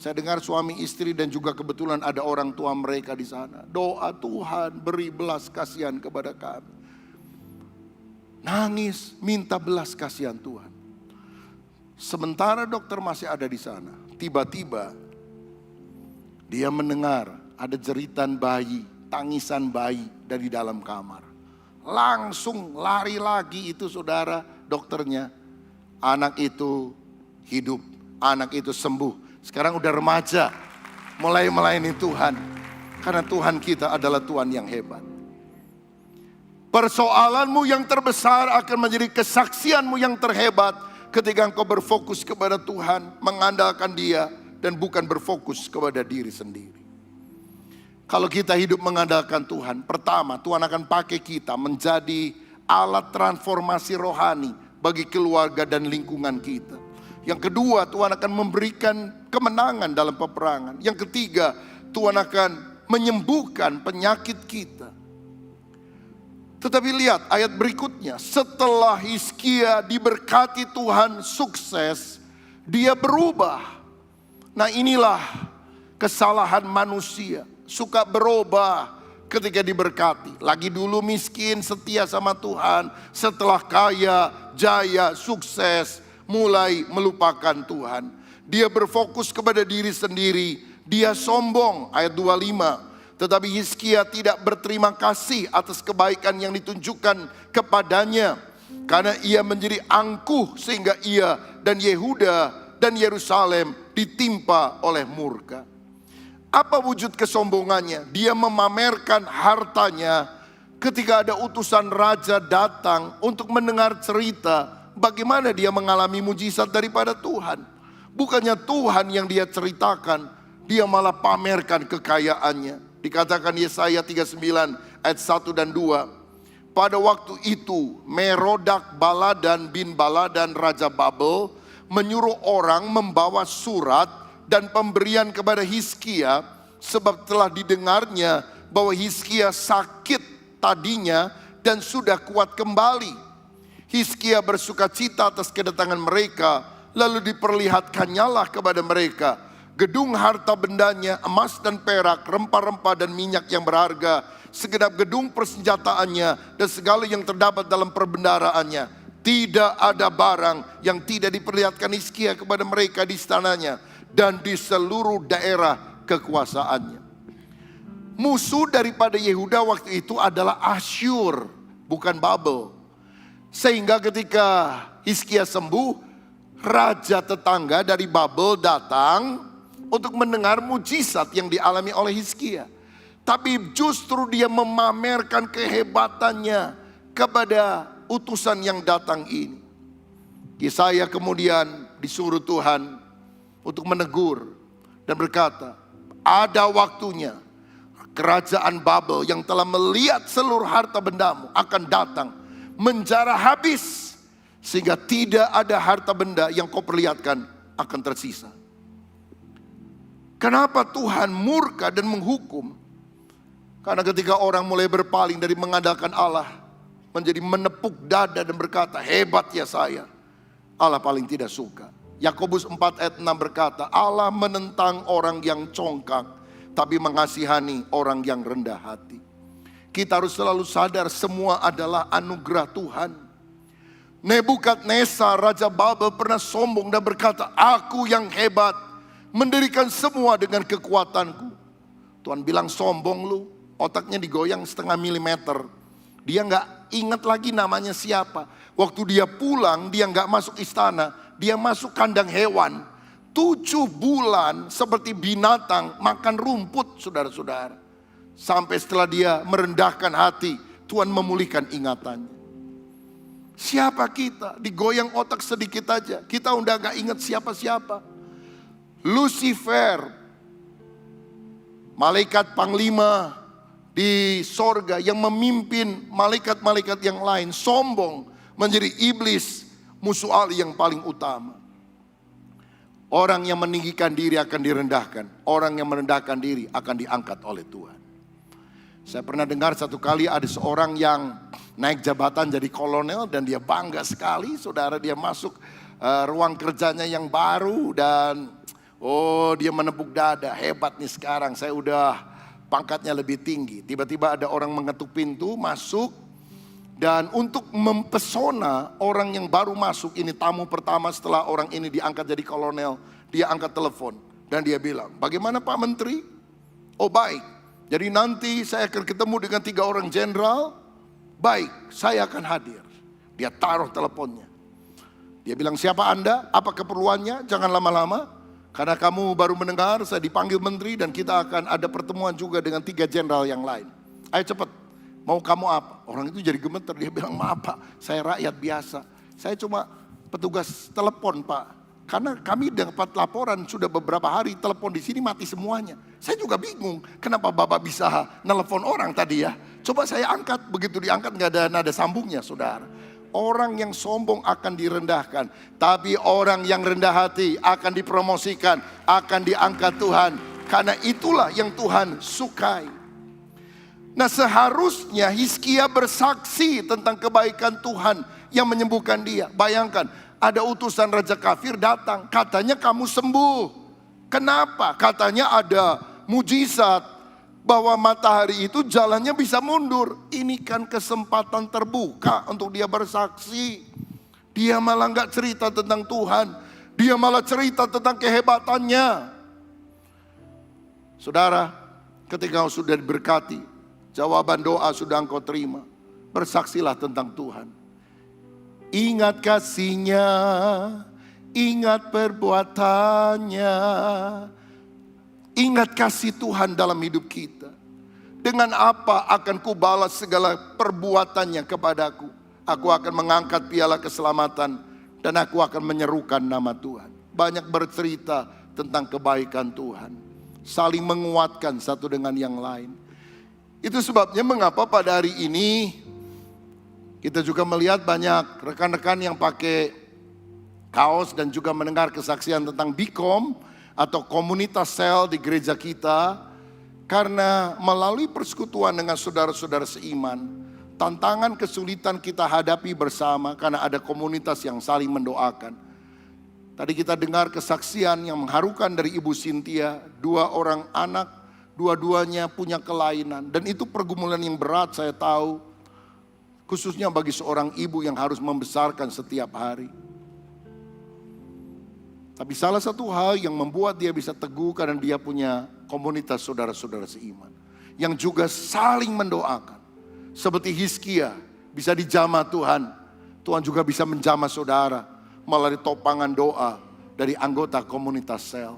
Saya dengar suami istri dan juga kebetulan ada orang tua mereka di sana. Doa, Tuhan beri belas kasihan kepada kami. Nangis minta belas kasihan Tuhan. Sementara dokter masih ada di sana, tiba-tiba dia mendengar ada jeritan bayi, tangisan bayi dari dalam kamar. Langsung lari lagi itu saudara dokternya. Anak itu hidup, anak itu sembuh. Sekarang udah remaja, mulai melayani Tuhan. Karena Tuhan kita adalah Tuhan yang hebat. Persoalanmu yang terbesar akan menjadi kesaksianmu yang terhebat ketika engkau berfokus kepada Tuhan, mengandalkan Dia, dan bukan berfokus kepada diri sendiri. Kalau kita hidup mengandalkan Tuhan, pertama Tuhan akan pakai kita menjadi alat transformasi rohani bagi keluarga dan lingkungan kita. Yang kedua, Tuhan akan memberikan kemenangan dalam peperangan. Yang ketiga, Tuhan akan menyembuhkan penyakit kita. Tetapi lihat ayat berikutnya, setelah Hizkia diberkati Tuhan sukses, dia berubah. Nah inilah kesalahan manusia, suka berubah ketika diberkati. Lagi dulu miskin, setia sama Tuhan, setelah kaya, jaya, sukses, mulai melupakan Tuhan. Dia berfokus kepada diri sendiri, dia sombong, ayat 25. Tetapi Hizkia tidak berterima kasih atas kebaikan yang ditunjukkan kepadanya. Karena ia menjadi angkuh sehingga ia dan Yehuda dan Yerusalem ditimpa oleh murka. Apa wujud kesombongannya? Dia memamerkan hartanya ketika ada utusan raja datang untuk mendengar cerita bagaimana dia mengalami mujizat daripada Tuhan. Bukannya Tuhan yang dia ceritakan, dia malah pamerkan kekayaannya. Dikatakan Yesaya 39 ayat 1 dan 2. Pada waktu itu Merodak Baladan bin Baladan Raja Babel menyuruh orang membawa surat dan pemberian kepada Hizkia, sebab telah didengarnya bahwa Hizkia sakit tadinya dan sudah kuat kembali. Hizkia bersuka cita atas kedatangan mereka, lalu diperlihatkannyalah kepada mereka gedung harta bendanya, emas dan perak, rempah-rempah dan minyak yang berharga, segenap gedung persenjataannya dan segala yang terdapat dalam perbendaharaannya. Tidak ada barang yang tidak diperlihatkan Hizkia kepada mereka di istananya dan di seluruh daerah kekuasaannya. Musuh daripada Yehuda waktu itu adalah Asyur, bukan Babel. Sehingga ketika Hizkia sembuh, raja tetangga dari Babel datang untuk mendengar mujizat yang dialami oleh Hizkia. Tapi justru dia memamerkan kehebatannya kepada utusan yang datang ini. Yesaya kemudian disuruh Tuhan untuk menegur dan berkata, ada waktunya kerajaan Babel yang telah melihat seluruh harta bendamu akan datang menjara habis, sehingga tidak ada harta benda yang kau perlihatkan akan tersisa. Kenapa Tuhan murka dan menghukum? Karena ketika orang mulai berpaling dari mengandalkan Allah, menjadi menepuk dada dan berkata, hebat ya saya, Allah paling tidak suka. Yakobus 4 ayat 6 berkata, Allah menentang orang yang congkak, tapi mengasihani orang yang rendah hati. Kita harus selalu sadar semua adalah anugerah Tuhan. Nebukadnezar Raja Babel pernah sombong dan berkata, aku yang hebat, mendirikan semua dengan kekuatanku. Tuhan bilang, sombong lu, otaknya digoyang setengah milimeter. Dia gak ingat lagi namanya siapa. Waktu dia pulang, dia gak masuk istana, dia masuk kandang hewan. 7 bulan seperti binatang makan rumput, saudara-saudara. Sampai setelah dia merendahkan hati, Tuhan memulihkan ingatannya. Siapa kita? Digoyang otak sedikit aja, kita udah gak ingat siapa-siapa. Lucifer, malaikat panglima di sorga yang memimpin malaikat-malaikat yang lain, sombong menjadi iblis, musuh Allah yang paling utama. Orang yang meninggikan diri akan direndahkan. Orang yang merendahkan diri akan diangkat oleh Tuhan. Saya pernah dengar satu kali ada seorang yang naik jabatan jadi kolonel dan dia bangga sekali. Saudara, dia masuk ruang kerjanya yang baru dan dia menepuk dada. Hebat nih sekarang, saya udah pangkatnya lebih tinggi. Tiba-tiba ada orang mengetuk pintu masuk. Dan untuk mempesona orang yang baru masuk, ini tamu pertama setelah orang ini diangkat jadi kolonel, dia angkat telepon dan dia bilang, bagaimana Pak Menteri? Oh baik, jadi nanti saya akan ketemu dengan 3 orang jenderal. Baik, saya akan hadir. Dia taruh teleponnya. Dia bilang, siapa Anda? Apa keperluannya? Jangan lama-lama, karena kamu baru mendengar saya dipanggil menteri dan kita akan ada pertemuan juga dengan 3 jenderal yang lain. Ayo cepat. Mau kamu apa? Orang itu jadi gemeter. Dia bilang, maaf Pak, saya rakyat biasa. Saya cuma petugas telepon Pak. Karena kami dapat laporan sudah beberapa hari telepon di sini mati semuanya. Saya juga bingung, kenapa Bapak bisa nelpon orang tadi ya. Coba saya angkat, begitu diangkat nggak ada nada sambungnya saudara. Orang yang sombong akan direndahkan. Tapi orang yang rendah hati akan dipromosikan, akan diangkat Tuhan. Karena itulah yang Tuhan sukai. Nah seharusnya Hizkia bersaksi tentang kebaikan Tuhan yang menyembuhkan dia. Bayangkan ada utusan raja kafir datang, katanya kamu sembuh. Kenapa? Katanya ada mujizat bahwa matahari itu jalannya bisa mundur. Ini kan kesempatan terbuka untuk dia bersaksi. Dia malah gak cerita tentang Tuhan, dia malah cerita tentang kehebatannya. Saudara, ketika kau sudah diberkati, jawaban doa sudah engkau terima, bersaksilah tentang Tuhan. Ingat kasih-Nya, ingat perbuatannya. Ingat kasih Tuhan dalam hidup kita. Dengan apa akan kubalas segala perbuatannya kepadaku? Aku akan mengangkat piala keselamatan dan aku akan menyerukan nama Tuhan. Banyak bercerita tentang kebaikan Tuhan, saling menguatkan satu dengan yang lain. Itu sebabnya mengapa pada hari ini kita juga melihat banyak rekan-rekan yang pakai kaos dan juga mendengar kesaksian tentang Bikom atau komunitas sel di gereja kita. Karena melalui persekutuan dengan saudara-saudara seiman, tantangan kesulitan kita hadapi bersama karena ada komunitas yang saling mendoakan. Tadi kita dengar kesaksian yang mengharukan dari Ibu Cynthia, 2 orang anak, dua-duanya punya kelainan. Dan itu pergumulan yang berat saya tahu, khususnya bagi seorang ibu yang harus membesarkan setiap hari. Tapi salah satu hal yang membuat dia bisa teguh karena dia punya komunitas saudara-saudara seiman. Yang juga saling mendoakan. Seperti Hizkia bisa dijamah Tuhan. Tuhan juga bisa menjamah saudara melalui topangan doa dari anggota komunitas sel.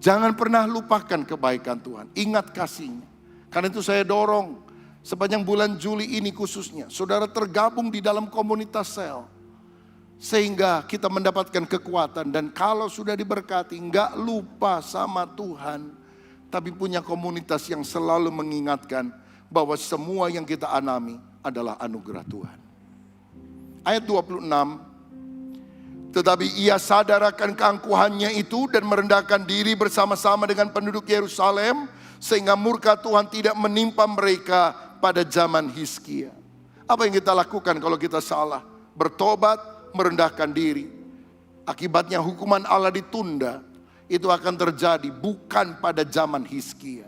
Jangan pernah lupakan kebaikan Tuhan. Ingat kasih-Nya. Karena itu saya dorong sepanjang bulan Juli ini khususnya. Saudara tergabung di dalam komunitas sel. Sehingga kita mendapatkan kekuatan. Dan kalau sudah diberkati, enggak lupa sama Tuhan. Tapi punya komunitas yang selalu mengingatkan bahwa semua yang kita alami adalah anugerah Tuhan. Ayat 26. Tetapi ia sadar akan keangkuhannya itu dan merendahkan diri bersama-sama dengan penduduk Yerusalem. Sehingga murka Tuhan tidak menimpa mereka pada zaman Hizkia. Apa yang kita lakukan kalau kita salah? Bertobat, merendahkan diri. Akibatnya hukuman Allah ditunda. Itu akan terjadi bukan pada zaman Hizkia.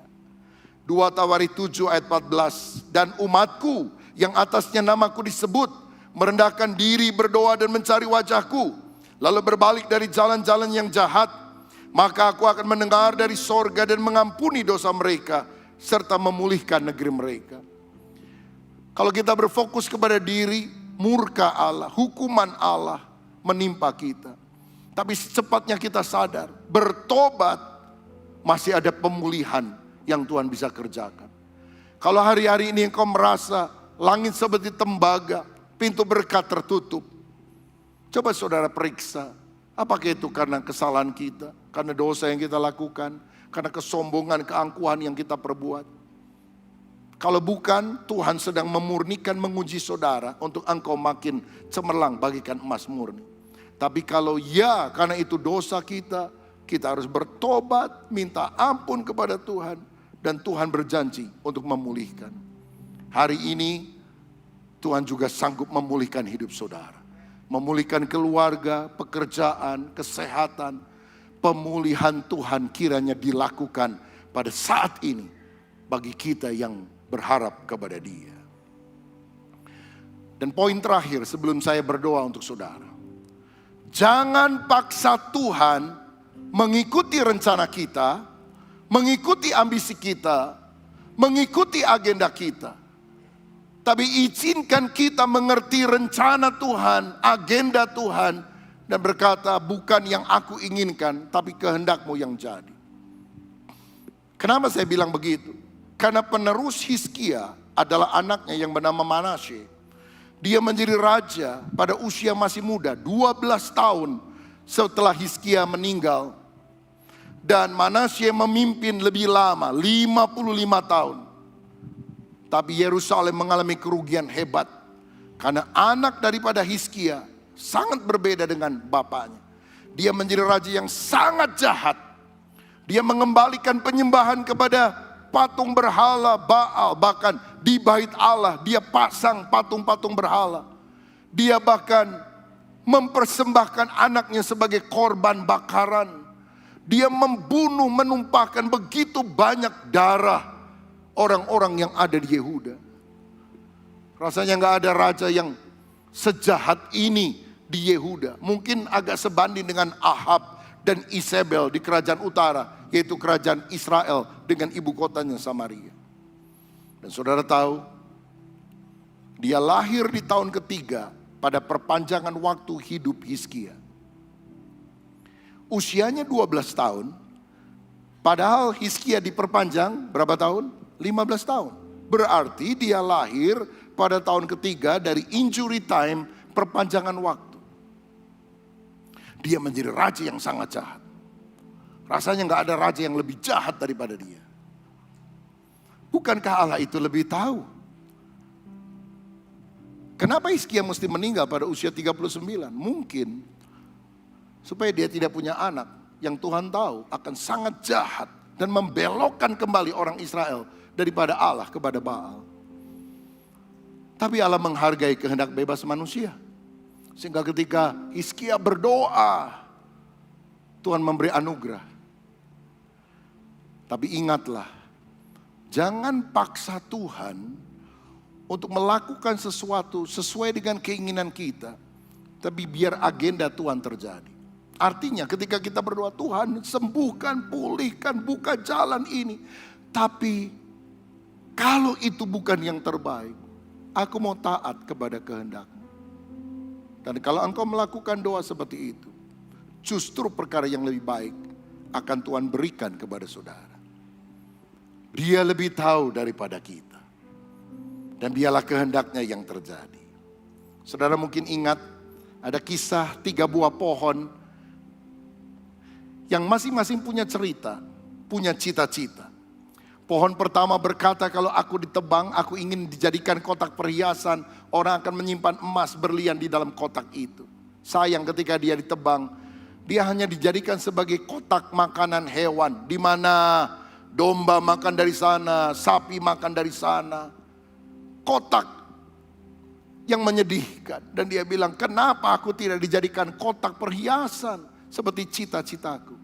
2 Tawarikh 7 ayat 14. Dan umatku yang atasnya namaku disebut merendahkan diri, berdoa dan mencari wajahku, lalu berbalik dari jalan-jalan yang jahat, maka aku akan mendengar dari sorga dan mengampuni dosa mereka serta memulihkan negeri mereka. Kalau kita berfokus kepada diri, murka Allah, hukuman Allah menimpa kita. Tapi secepatnya kita sadar, bertobat masih ada pemulihan yang Tuhan bisa kerjakan. Kalau hari-hari ini engkau merasa langit seperti tembaga, pintu berkat tertutup, coba saudara periksa, apakah itu karena kesalahan kita, karena dosa yang kita lakukan, karena kesombongan, keangkuhan yang kita perbuat. Kalau bukan, Tuhan sedang memurnikan, menguji saudara untuk engkau makin cemerlang bagikan emas murni. Tapi kalau ya, karena itu dosa kita, kita harus bertobat, minta ampun kepada Tuhan, dan Tuhan berjanji untuk memulihkan. Hari ini, Tuhan juga sanggup memulihkan hidup saudara. Memulihkan keluarga, pekerjaan, kesehatan. Pemulihan Tuhan kiranya dilakukan pada saat ini bagi kita yang berharap kepada Dia. Dan poin terakhir sebelum saya berdoa untuk saudara. Jangan paksa Tuhan mengikuti rencana kita, mengikuti ambisi kita, mengikuti agenda kita. Tapi izinkan kita mengerti rencana Tuhan, agenda Tuhan, dan berkata, bukan yang aku inginkan, tapi kehendak-Mu yang jadi. Kenapa saya bilang begitu? Karena penerus Hizkia adalah anaknya yang bernama Manasye. Dia menjadi raja pada usia masih muda, 12 tahun setelah Hizkia meninggal. Dan Manasye memimpin lebih lama, 55 tahun. Tapi Yerusalem mengalami kerugian hebat. Karena anak daripada Hizkia sangat berbeda dengan bapaknya. Dia menjadi raja yang sangat jahat. Dia mengembalikan penyembahan kepada patung berhala Baal. Bahkan di bait Allah dia pasang patung-patung berhala. Dia bahkan mempersembahkan anaknya sebagai korban bakaran. Dia membunuh, menumpahkan begitu banyak darah orang-orang yang ada di Yehuda. Rasanya gak ada raja yang sejahat ini di Yehuda. Mungkin agak sebanding dengan Ahab dan Isabel di kerajaan utara, yaitu kerajaan Israel dengan ibu kotanya Samaria. Dan saudara tahu, dia lahir di tahun ketiga pada perpanjangan waktu hidup Hizkia. Usianya 12 tahun, padahal Hizkia diperpanjang berapa tahun? 15 tahun. Berarti dia lahir pada tahun ketiga dari injury time, perpanjangan waktu. Dia menjadi raja yang sangat jahat. Rasanya gak ada raja yang lebih jahat daripada dia. Bukankah Allah itu lebih tahu? Kenapa Hizkia mesti meninggal pada usia 39? Mungkin supaya dia tidak punya anak yang Tuhan tahu akan sangat jahat dan membelokkan kembali orang Israel daripada Allah kepada Baal. Tapi Allah menghargai kehendak bebas manusia. Sehingga ketika Hizkia berdoa, Tuhan memberi anugerah. Tapi ingatlah, jangan paksa Tuhan untuk melakukan sesuatu sesuai dengan keinginan kita. Tapi biar agenda Tuhan terjadi. Artinya ketika kita berdoa, Tuhan sembuhkan, pulihkan, buka jalan ini. Tapi kalau itu bukan yang terbaik, aku mau taat kepada kehendak-Mu. Dan kalau engkau melakukan doa seperti itu, justru perkara yang lebih baik akan Tuhan berikan kepada saudara. Dia lebih tahu daripada kita. Dan biarlah kehendaknya yang terjadi. Saudara mungkin ingat ada kisah 3 buah pohon yang masing-masing punya cerita, punya cita-cita. Pohon pertama berkata, kalau aku ditebang, aku ingin dijadikan kotak perhiasan. Orang akan menyimpan emas berlian di dalam kotak itu. Sayang ketika dia ditebang, dia hanya dijadikan sebagai kotak makanan hewan. Di mana domba makan dari sana, sapi makan dari sana. Kotak yang menyedihkan. Dan dia bilang, kenapa aku tidak dijadikan kotak perhiasan seperti cita-citaku.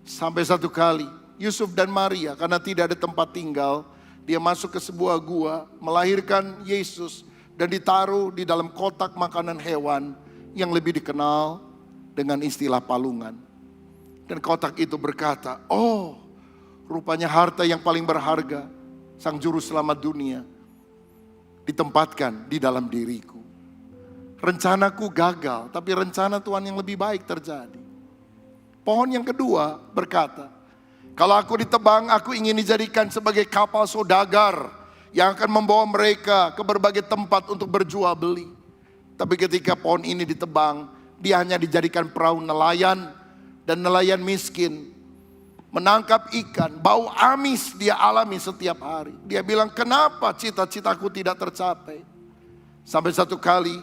Sampai satu kali Yusuf dan Maria, karena tidak ada tempat tinggal, dia masuk ke sebuah gua, melahirkan Yesus, dan ditaruh di dalam kotak makanan hewan yang lebih dikenal dengan istilah palungan. Dan kotak itu berkata, oh, rupanya harta yang paling berharga, Sang Juru Selamat dunia, ditempatkan di dalam diriku. Rencanaku gagal, tapi rencana Tuhan yang lebih baik terjadi. Pohon yang kedua berkata, kalau aku ditebang, aku ingin dijadikan sebagai kapal saudagar yang akan membawa mereka ke berbagai tempat untuk berjual beli. Tapi ketika pohon ini ditebang, dia hanya dijadikan perahu nelayan, dan nelayan miskin menangkap ikan, bau amis dia alami setiap hari. Dia bilang, kenapa cita-citaku tidak tercapai? Sampai satu kali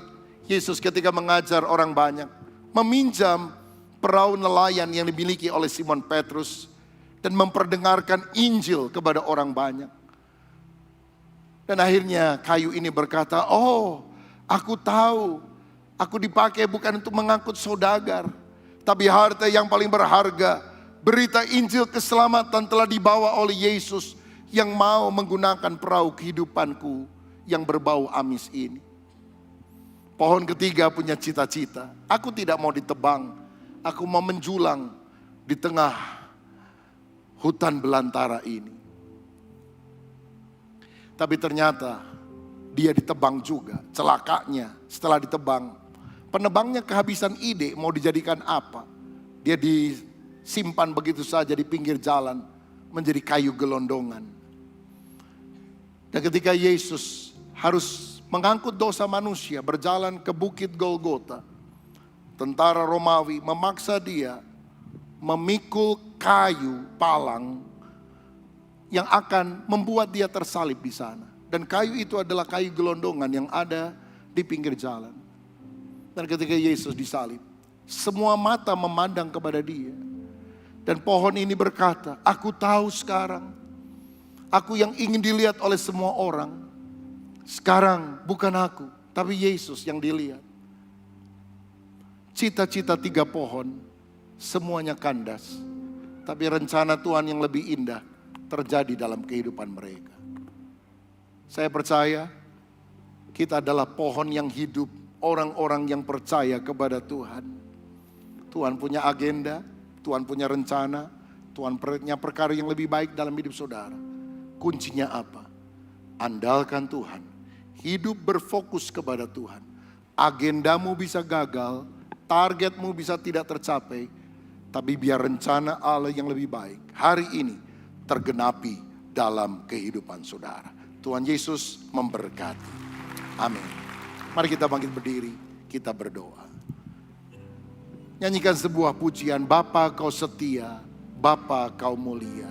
Yesus ketika mengajar orang banyak, meminjam perahu nelayan yang dimiliki oleh Simon Petrus dan memperdengarkan Injil kepada orang banyak. Dan akhirnya kayu ini berkata, oh, aku tahu, aku dipakai bukan untuk mengangkut saudagar, tapi harta yang paling berharga, berita Injil keselamatan telah dibawa oleh Yesus yang mau menggunakan perahu kehidupanku yang berbau amis ini. Pohon ketiga punya cita-cita, aku tidak mau ditebang, aku mau menjulang di tengah hutan belantara ini. Tapi ternyata dia ditebang juga. Celakanya setelah ditebang, penebangnya kehabisan ide mau dijadikan apa. Dia disimpan begitu saja di pinggir jalan menjadi kayu gelondongan. Dan ketika Yesus harus mengangkut dosa manusia berjalan ke bukit Golgota, tentara Romawi memaksa dia memikul kayu palang yang akan membuat dia tersalib di sana. Dan kayu itu adalah kayu gelondongan yang ada di pinggir jalan. Dan ketika Yesus disalib, semua mata memandang kepada dia. Dan pohon ini berkata, aku tahu sekarang, aku yang ingin dilihat oleh semua orang, sekarang bukan aku, tapi Yesus yang dilihat. Cita-cita 3 pohon semuanya kandas, tapi rencana Tuhan yang lebih indah terjadi dalam kehidupan mereka. Saya percaya kita adalah pohon yang hidup, orang-orang yang percaya kepada Tuhan. Tuhan punya agenda, Tuhan punya rencana, Tuhan punya perkara yang lebih baik dalam hidup saudara. Kuncinya apa? Andalkan Tuhan, hidup berfokus kepada Tuhan. Agendamu bisa gagal, targetmu bisa tidak tercapai, tapi biar rencana Allah yang lebih baik hari ini tergenapi dalam kehidupan saudara. Tuhan Yesus memberkati. Amin. Mari kita bangkit berdiri, kita berdoa. Nyanyikan sebuah pujian, Bapa kau setia, Bapa kau mulia.